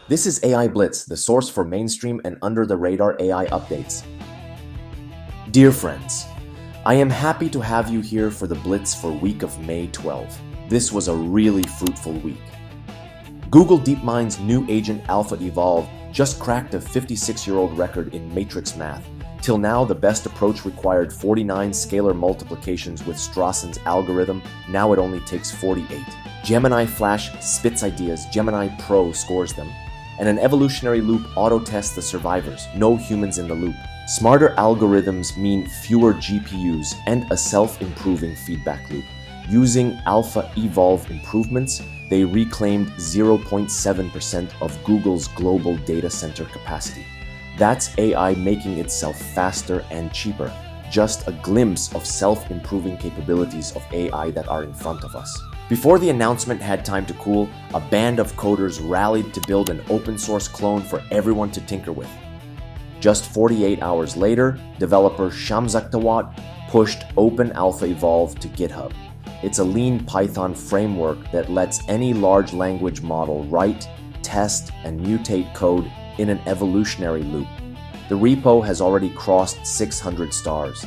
This is AI Blitz, the source for mainstream and under-the-radar AI updates. Dear friends, I am happy to have you here for the Blitz for week of May 12. This was a really fruitful week. Google DeepMind's new agent AlphaEvolve just cracked a 56-year-old record in matrix math. Till now, the best approach required 49 scalar multiplications with Strawson's algorithm. Now it only takes 48. Gemini Flash spits ideas, Gemini Pro scores them, and an evolutionary loop auto-tests the survivors, no humans in the loop. Smarter algorithms mean fewer GPUs and a self-improving feedback loop. Using AlphaEvolve improvements, they reclaimed 0.7% of Google's global data center capacity. That's AI making itself faster and cheaper. Just a glimpse of self-improving capabilities of AI that are in front of us. Before the announcement had time to cool, a band of coders rallied to build an open-source clone for everyone to tinker with. Just 48 hours later, developer Shamsaktawat pushed OpenAlphaEvolve to GitHub. It's a lean Python framework that lets any large language model write, test, and mutate code in an evolutionary loop. The repo has already crossed 600 stars.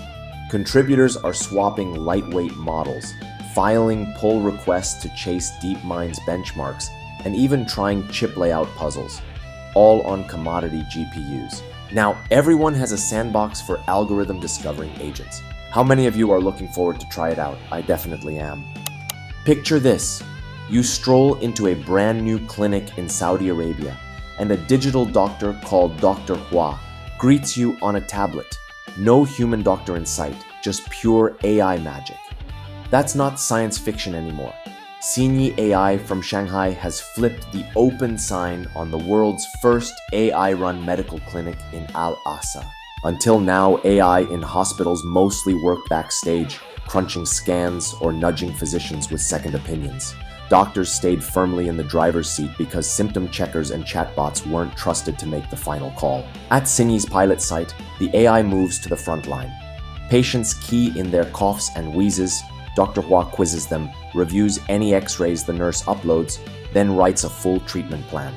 Contributors are swapping lightweight models, filing pull requests to chase DeepMind's benchmarks, and even trying chip layout puzzles, all on commodity GPUs. Now, everyone has a sandbox for algorithm discovering agents. How many of you are looking forward to try it out? I definitely am. Picture this. You stroll into a brand new clinic in Saudi Arabia, and a digital doctor called Dr. Hua greets you on a tablet. No human doctor in sight, just pure AI magic. That's not science fiction anymore. Xinyi AI from Shanghai has flipped the open sign on the world's first AI-run medical clinic in Al-Asa. Until now, AI in hospitals mostly worked backstage, crunching scans or nudging physicians with second opinions. Doctors stayed firmly in the driver's seat because symptom checkers and chatbots weren't trusted to make the final call. At Xinyi's pilot site, the AI moves to the front line. Patients key in their coughs and wheezes. Dr. Hua quizzes them, reviews any x-rays the nurse uploads, then writes a full treatment plan.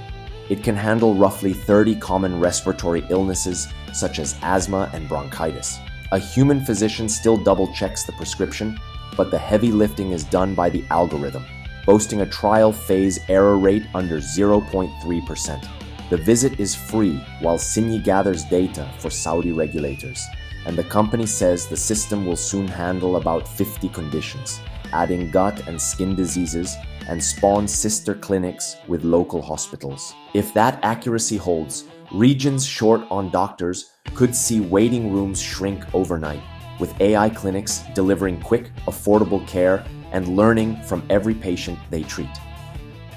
It can handle roughly 30 common respiratory illnesses, such as asthma and bronchitis. A human physician still double-checks the prescription, but the heavy lifting is done by the algorithm, boasting a trial phase error rate under 0.3%. The visit is free while Xinyi gathers data for Saudi regulators, and the company says the system will soon handle about 50 conditions, adding gut and skin diseases, and spawn sister clinics with local hospitals. If that accuracy holds, regions short on doctors could see waiting rooms shrink overnight, with AI clinics delivering quick, affordable care and learning from every patient they treat.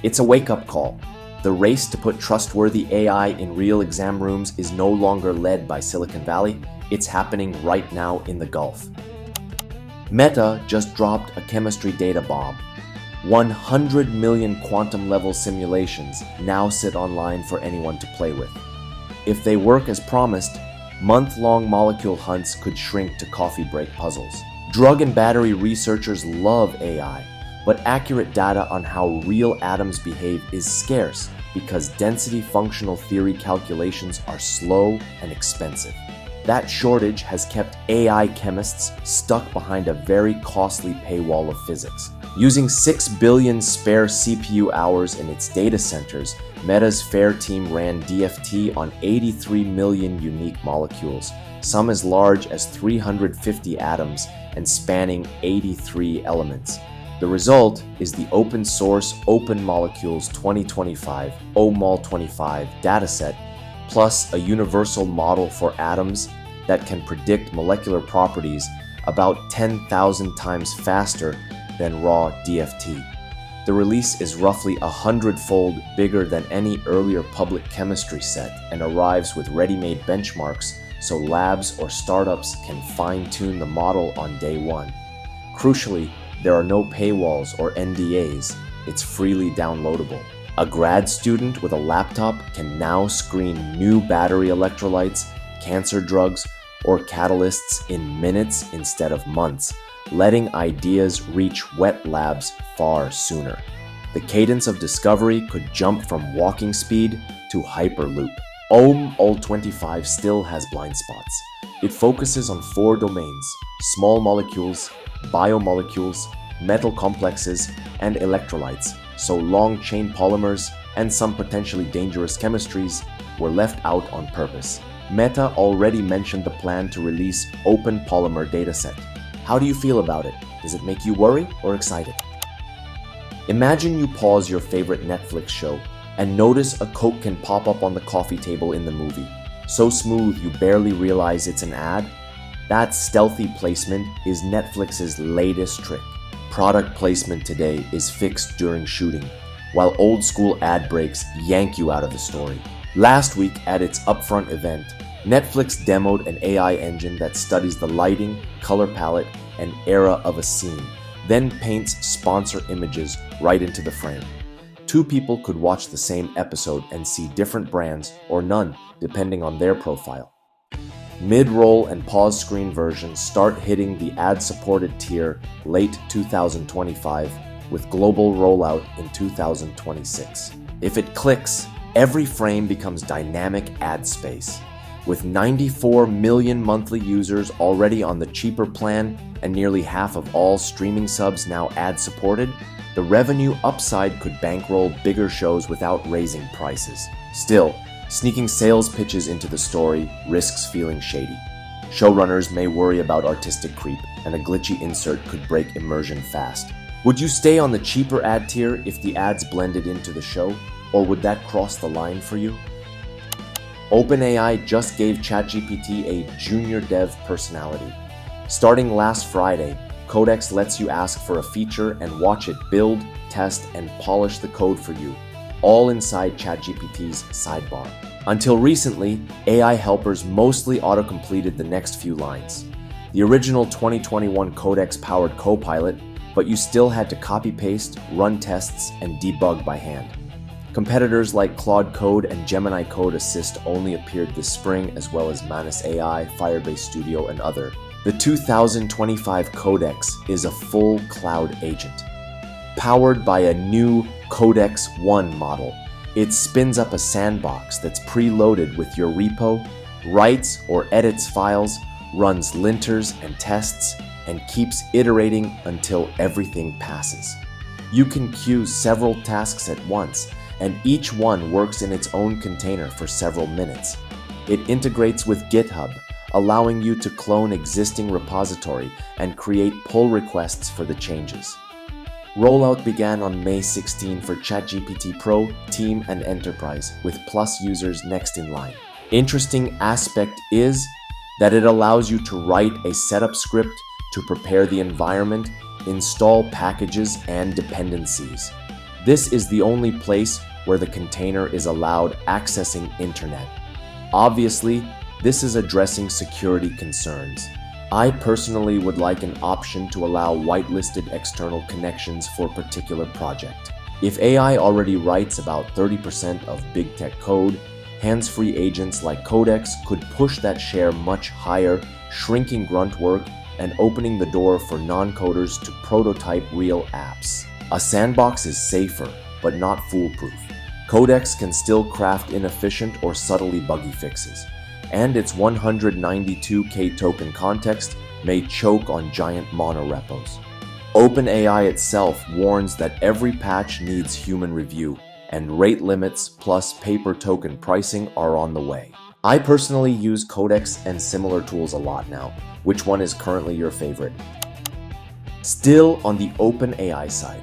It's a wake-up call. The race to put trustworthy AI in real exam rooms is no longer led by Silicon Valley. It's happening right now in the Gulf. Meta just dropped a chemistry data bomb. 100 million quantum-level simulations now sit online for anyone to play with. If they work as promised, month-long molecule hunts could shrink to coffee break puzzles. Drug and battery researchers love AI, but accurate data on how real atoms behave is scarce because density functional theory calculations are slow and expensive. That shortage has kept AI chemists stuck behind a very costly paywall of physics. Using 6 billion spare CPU hours in its data centers, Meta's FAIR team ran DFT on 83 million unique molecules, some as large as 350 atoms and spanning 83 elements. The result is the open source Open Molecules 2025 OMOL25 dataset, plus a universal model for atoms that can predict molecular properties about 10,000 times faster than raw DFT. The release is roughly 100-fold bigger than any earlier public chemistry set and arrives with ready-made benchmarks so labs or startups can fine-tune the model on day one. Crucially, there are no paywalls or NDAs. It's freely downloadable. A grad student with a laptop can now screen new battery electrolytes, cancer drugs, or catalysts in minutes instead of months, letting ideas reach wet labs far sooner. The cadence of discovery could jump from walking speed to hyperloop. OpenAI still has blind spots. It focuses on 4 domains: small molecules, biomolecules, metal complexes, and electrolytes, so long-chain polymers and some potentially dangerous chemistries were left out on purpose. Meta already mentioned the plan to release Open Polymer dataset. How do you feel about it? Does it make you worry or excited? Imagine you pause your favorite Netflix show and notice a Coke can pop up on the coffee table in the movie. So smooth you barely realize it's an ad. That stealthy placement is Netflix's latest trick. Product placement today is fixed during shooting, while old-school ad breaks yank you out of the story. Last week at its upfront event, Netflix demoed an AI engine that studies the lighting, color palette, and era of a scene, then paints sponsor images right into the frame. 2 people could watch the same episode and see different brands or none, depending on their profile. Mid-roll and pause screen versions start hitting the ad-supported tier late 2025, with global rollout in 2026. If it clicks, every frame becomes dynamic ad space. With 94 million monthly users already on the cheaper plan and nearly half of all streaming subs now ad-supported, the revenue upside could bankroll bigger shows without raising prices. Still, sneaking sales pitches into the story risks feeling shady. Showrunners may worry about artistic creep, and a glitchy insert could break immersion fast. Would you stay on the cheaper ad tier if the ads blended into the show, or would that cross the line for you? OpenAI just gave ChatGPT a junior dev personality. Starting last Friday, Codex lets you ask for a feature and watch it build, test, and polish the code for you, all inside ChatGPT's sidebar. Until recently, AI helpers mostly auto-completed the next few lines. The original 2021 Codex-powered Copilot, but you still had to copy-paste, run tests, and debug by hand. Competitors like Claude Code and Gemini Code Assist only appeared this spring, as well as Manus AI, Firebase Studio, and other. The 2025 Codex is a full cloud agent. Powered by a new Codex 1 model, it spins up a sandbox that's preloaded with your repo, writes or edits files, runs linters and tests, and keeps iterating until everything passes. You can queue several tasks at once, and each one works in its own container for several minutes. It integrates with GitHub, allowing you to clone existing repository and create pull requests for the changes. Rollout began on May 16 for ChatGPT Pro, Team, and Enterprise, with Plus users next in line. Interesting aspect is that it allows you to write a setup script to prepare the environment, install packages and dependencies. This is the only place where the container is allowed accessing internet. Obviously, this is addressing security concerns. I personally would like an option to allow whitelisted external connections for a particular project. If AI already writes about 30% of big tech code, hands-free agents like Codex could push that share much higher, shrinking grunt work and opening the door for non-coders to prototype real apps. A sandbox is safer, but not foolproof. Codex can still craft inefficient or subtly buggy fixes, and its 192K token context may choke on giant monorepos. OpenAI itself warns that every patch needs human review, and rate limits plus paper token pricing are on the way. I personally use Codex and similar tools a lot now. Which one is currently your favorite? Still on the OpenAI side,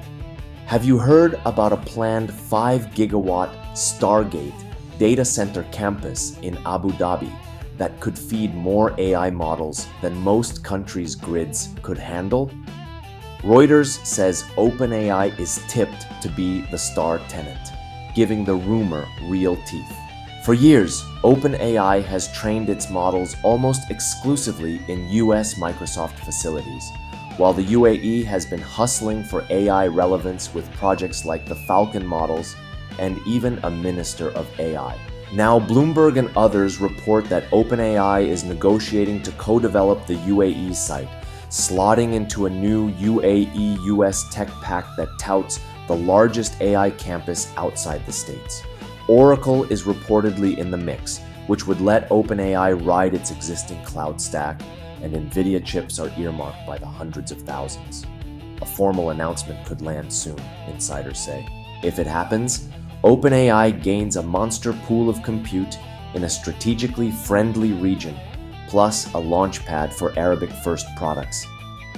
have you heard about a planned 5 gigawatt Stargate data center campus in Abu Dhabi that could feed more AI models than most countries' grids could handle? Reuters says OpenAI is tipped to be the star tenant, giving the rumor real teeth. For years, OpenAI has trained its models almost exclusively in US Microsoft facilities, while the UAE has been hustling for AI relevance with projects like the Falcon models and even a minister of AI. Now, Bloomberg and others report that OpenAI is negotiating to co-develop the UAE site, slotting into a new UAE-US tech pact that touts the the largest AI campus outside the States. Oracle is reportedly in the mix, which would let OpenAI ride its existing cloud stack, and NVIDIA chips are earmarked by the hundreds of thousands. A formal announcement could land soon, insiders say. If it happens, OpenAI gains a monster pool of compute in a strategically friendly region, plus a launchpad for Arabic-first products.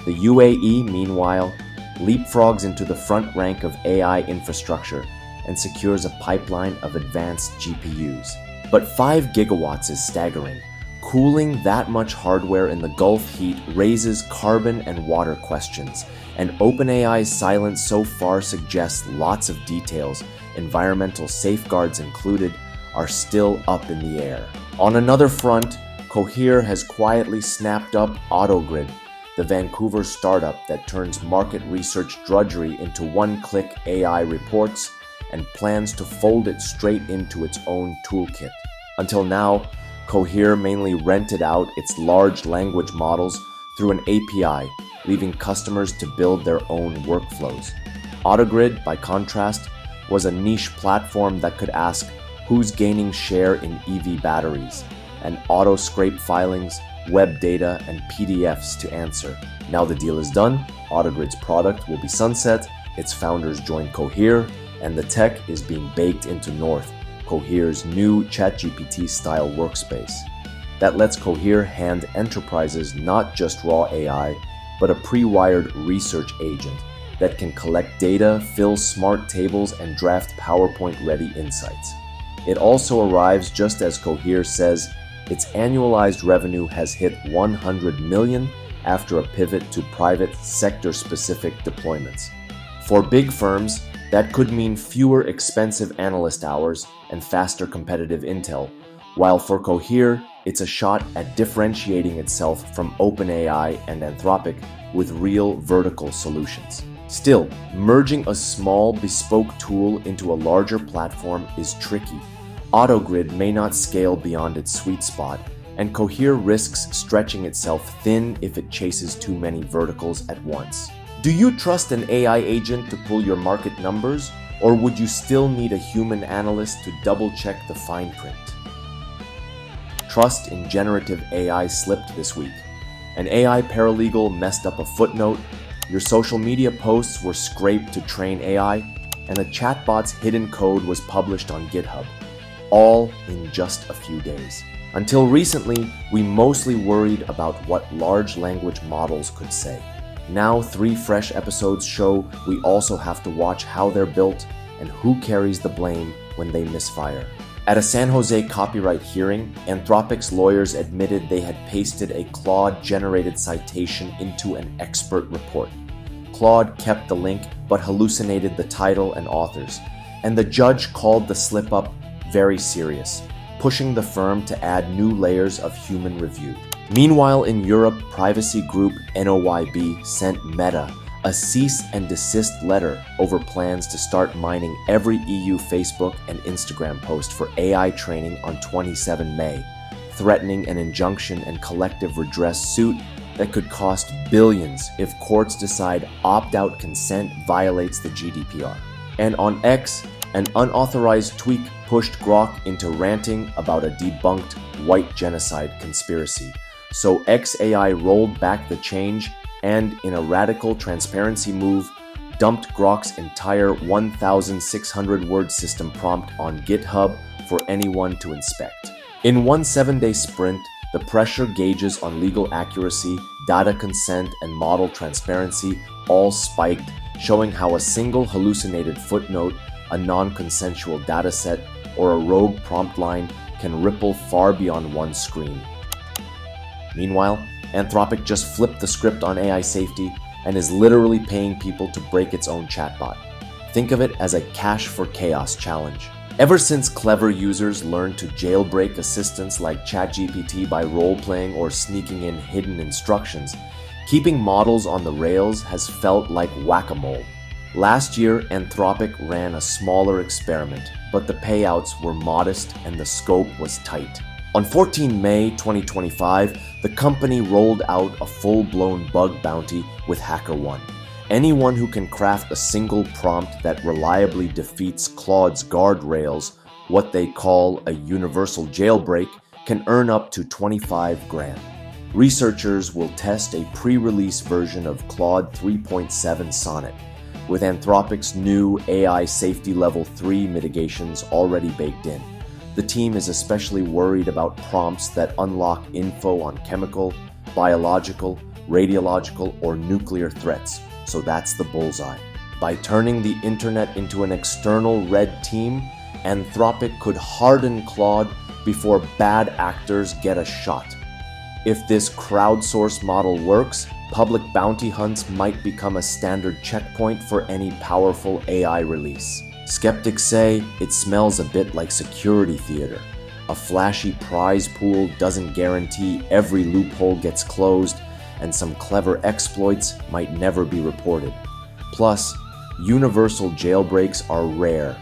The UAE, meanwhile, leapfrogs into the front rank of AI infrastructure and secures a pipeline of advanced GPUs. But 5 gigawatts is staggering. Cooling that much hardware in the Gulf heat raises carbon and water questions, and OpenAI's silence so far suggests lots of details, environmental safeguards included, are still up in the air. On another front, Cohere has quietly snapped up Ottogrid, the Vancouver startup that turns market research drudgery into one-click AI reports and plans to fold it straight into its own toolkit. Until now, Cohere mainly rented out its large language models through an API, leaving customers to build their own workflows. Ottogrid, by contrast, was a niche platform that could ask who's gaining share in EV batteries, and auto-scrape filings, web data, and PDFs to answer. Now the deal is done, Ottogrid's product will be sunset, its founders join Cohere, and the tech is being baked into North, Cohere's new ChatGPT-style workspace. That lets Cohere hand enterprises not just raw AI, but a pre-wired research agent that can collect data, fill smart tables, and draft PowerPoint-ready insights. It also arrives just as Cohere says its annualized revenue has hit $100 million after a pivot to private sector-specific deployments. For big firms, that could mean fewer expensive analyst hours and faster competitive intel, while for Cohere, it's a shot at differentiating itself from OpenAI and Anthropic with real vertical solutions. Still, merging a small bespoke tool into a larger platform is tricky. Ottogrid may not scale beyond its sweet spot, and Cohere risks stretching itself thin if it chases too many verticals at once. Do you trust an AI agent to pull your market numbers, or would you still need a human analyst to double-check the fine print? Trust in generative AI slipped this week. An AI paralegal messed up a footnote, your social media posts were scraped to train AI, and a chatbot's hidden code was published on GitHub, all in just a few days. Until recently, we mostly worried about what large language models could say. Now 3 fresh episodes show we also have to watch how they're built and who carries the blame when they misfire. At a San Jose copyright hearing, Anthropic's lawyers admitted they had pasted a Claude-generated citation into an expert report. Claude kept the link but hallucinated the title and authors, and the judge called the slip-up very serious, pushing the firm to add new layers of human review. Meanwhile, in Europe, privacy group NOYB sent Meta a cease and desist letter over plans to start mining every EU Facebook and Instagram post for AI training on 27 May, threatening an injunction and collective redress suit that could cost billions if courts decide opt-out consent violates the GDPR. And on X, an unauthorized tweak pushed Grok into ranting about a debunked white genocide conspiracy. So XAI rolled back the change and, in a radical transparency move, dumped Grok's entire 1,600-word system prompt on GitHub for anyone to inspect. In one 7-day sprint, the pressure gauges on legal accuracy, data consent, and model transparency all spiked, showing how a single hallucinated footnote, a non-consensual dataset, or a rogue prompt line can ripple far beyond one screen. Meanwhile, Anthropic just flipped the script on AI safety and is literally paying people to break its own chatbot. Think of it as a cash for chaos challenge. Ever since clever users learned to jailbreak assistants like ChatGPT by role-playing or sneaking in hidden instructions, keeping models on the rails has felt like whack-a-mole. Last year, Anthropic ran a smaller experiment, but the payouts were modest and the scope was tight. On 14 May 2025, the company rolled out a full-blown bug bounty with HackerOne, Anyone who can craft a single prompt that reliably defeats Claude's guardrails, what they call a universal jailbreak, can earn up to 25 grand. Researchers will test a pre-release version of Claude 3.7 Sonnet, with Anthropic's new AI Safety Level 3 mitigations already baked in. The team is especially worried about prompts that unlock info on chemical, biological, radiological, or nuclear threats, so that's the bullseye. By turning the internet into an external red team, Anthropic could harden Claude before bad actors get a shot. If this crowdsourced model works, public bounty hunts might become a standard checkpoint for any powerful AI release. Skeptics say it smells a bit like security theater. A flashy prize pool doesn't guarantee every loophole gets closed, and some clever exploits might never be reported. Plus, universal jailbreaks are rare.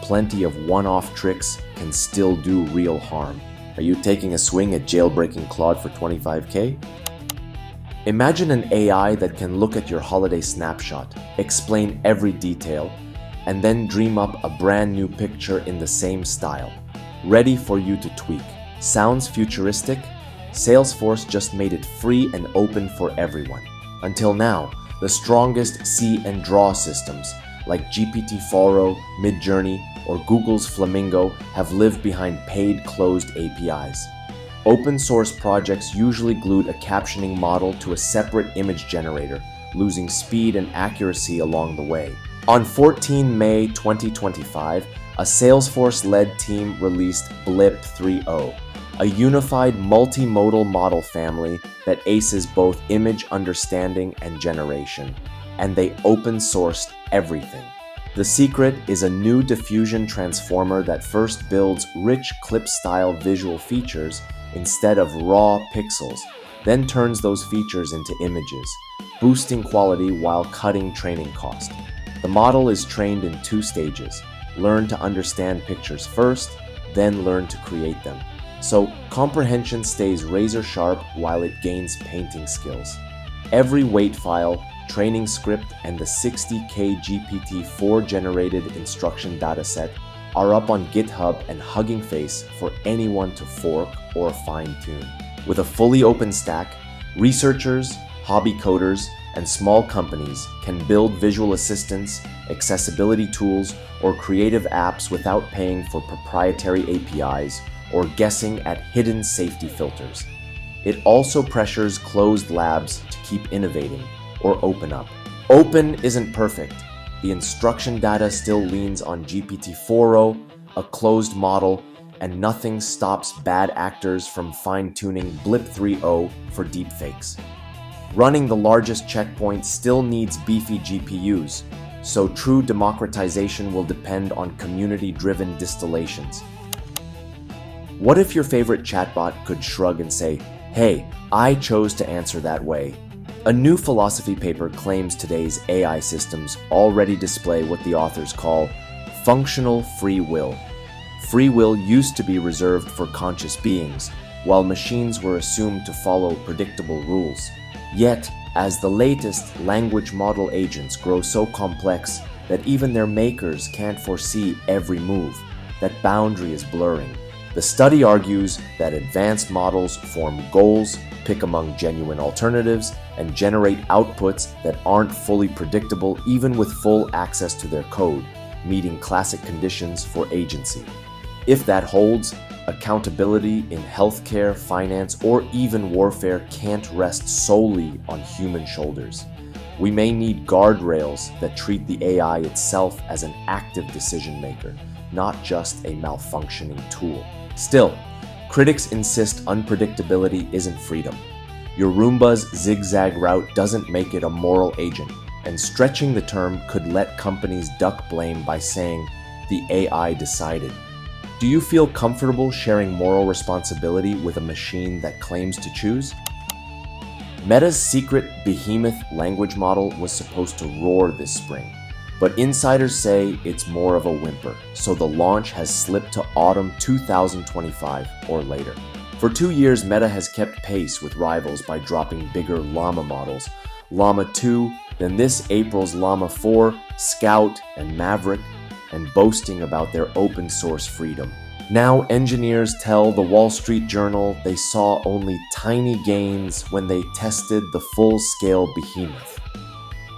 Plenty of one-off tricks can still do real harm. Are you taking a swing at jailbreaking Claude for 25K? Imagine an AI that can look at your holiday snapshot, explain every detail, and then dream up a brand new picture in the same style, ready for you to tweak. Sounds futuristic? Salesforce just made it free and open for everyone. Until now, the strongest see and draw systems, like GPT-4o, Midjourney, or Google's Flamingo, have lived behind paid closed APIs. Open source projects usually glued a captioning model to a separate image generator, losing speed and accuracy along the way. On 14 May 2025, a Salesforce-led team released Blip 3.0, a unified multimodal model family that aces both image understanding and generation, and they open-sourced everything. The secret is a new diffusion transformer that first builds rich clip-style visual features instead of raw pixels, then turns those features into images, boosting quality while cutting training cost. The model is trained in 2 stages: learn to understand pictures first, then learn to create them. So comprehension stays razor sharp while it gains painting skills. Every weight file, training script, and the 60K GPT-4 generated instruction dataset are up on GitHub and Hugging Face for anyone to fork or fine-tune. With a fully open stack, researchers, hobby coders, and small companies can build visual assistants, accessibility tools, or creative apps without paying for proprietary APIs or guessing at hidden safety filters. It also pressures closed labs to keep innovating or open up. Open isn't perfect. The instruction data still leans on GPT-4o, a closed model, and nothing stops bad actors from fine-tuning Blip 3.0 for deepfakes. Running the largest checkpoint still needs beefy GPUs, so true democratization will depend on community-driven distillations. What if your favorite chatbot could shrug and say, "Hey, I chose to answer that way"? A new philosophy paper claims today's AI systems already display what the authors call functional free will. Free will used to be reserved for conscious beings, while machines were assumed to follow predictable rules. Yet, as the latest language model agents grow so complex that even their makers can't foresee every move, that boundary is blurring. The study argues that advanced models form goals, pick among genuine alternatives, and generate outputs that aren't fully predictable even with full access to their code, meeting classic conditions for agency. If that holds, accountability in healthcare, finance, or even warfare can't rest solely on human shoulders. We may need guardrails that treat the AI itself as an active decision maker, not just a malfunctioning tool. Still, critics insist unpredictability isn't freedom. Your Roomba's zigzag route doesn't make it a moral agent, and stretching the term could let companies duck blame by saying, "The AI decided." Do you feel comfortable sharing moral responsibility with a machine that claims to choose? Meta's secret Behemoth language model was supposed to roar this spring, but insiders say it's more of a whimper, so the launch has slipped to autumn 2025 or later. For 2 years, Meta has kept pace with rivals by dropping bigger Llama models, Llama 2, than this April's Llama 4, Scout, and Maverick, and boasting about their open source freedom. Now engineers tell the Wall Street Journal they saw only tiny gains when they tested the full-scale Behemoth.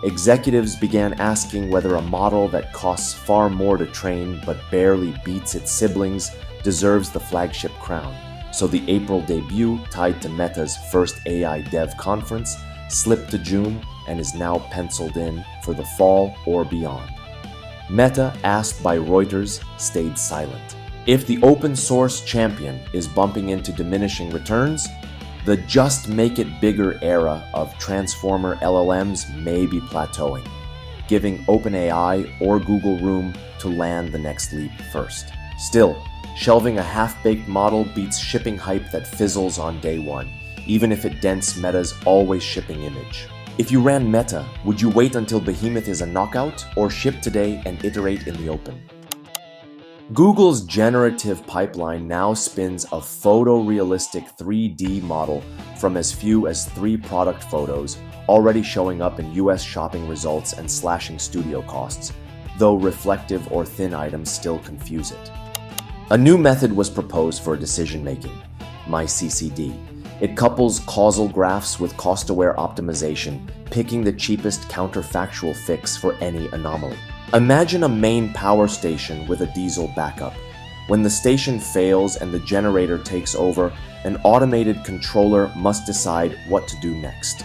Executives began asking whether a model that costs far more to train but barely beats its siblings deserves the flagship crown. So the April debut, tied to Meta's first AI Dev conference, slipped to June and is now penciled in for the fall or beyond. Meta, asked by Reuters, stayed silent. If the open source champion is bumping into diminishing returns, the just make it bigger era of transformer LLMs may be plateauing, giving OpenAI or Google room to land the next leap first. Still, shelving a half-baked model beats shipping hype that fizzles on day one, even if it dents Meta's always shipping image. If you ran Meta, would you wait until Behemoth is a knockout or ship today and iterate in the open? Google's generative pipeline now spins a photorealistic 3D model from as few as 3 product photos, already showing up in US shopping results and slashing studio costs, though reflective or thin items still confuse it. A new method was proposed for decision-making, MyCCD. It couples causal graphs with cost-aware optimization, picking the cheapest counter-factual fix for any anomaly. Imagine a main power station with a diesel backup. When the station fails and the generator takes over, an automated controller must decide what to do next.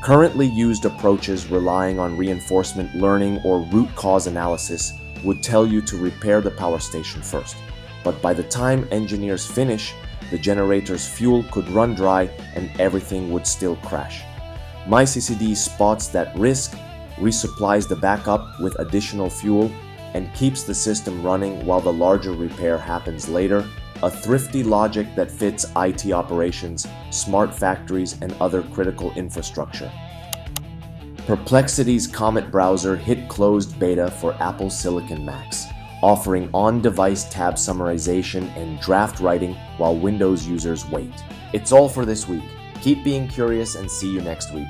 Currently used approaches relying on reinforcement learning or root cause analysis would tell you to repair the power station first. But by the time engineers finish, the generator's fuel could run dry and everything would still crash. MyCCD spots that risk, resupplies the backup with additional fuel, and keeps the system running while the larger repair happens later, a thrifty logic that fits IT operations, smart factories, and other critical infrastructure. Perplexity's Comet browser hit closed beta for Apple Silicon Macs, offering on-device tab summarization and draft writing while Windows users wait. It's all for this week. Keep being curious and see you next week.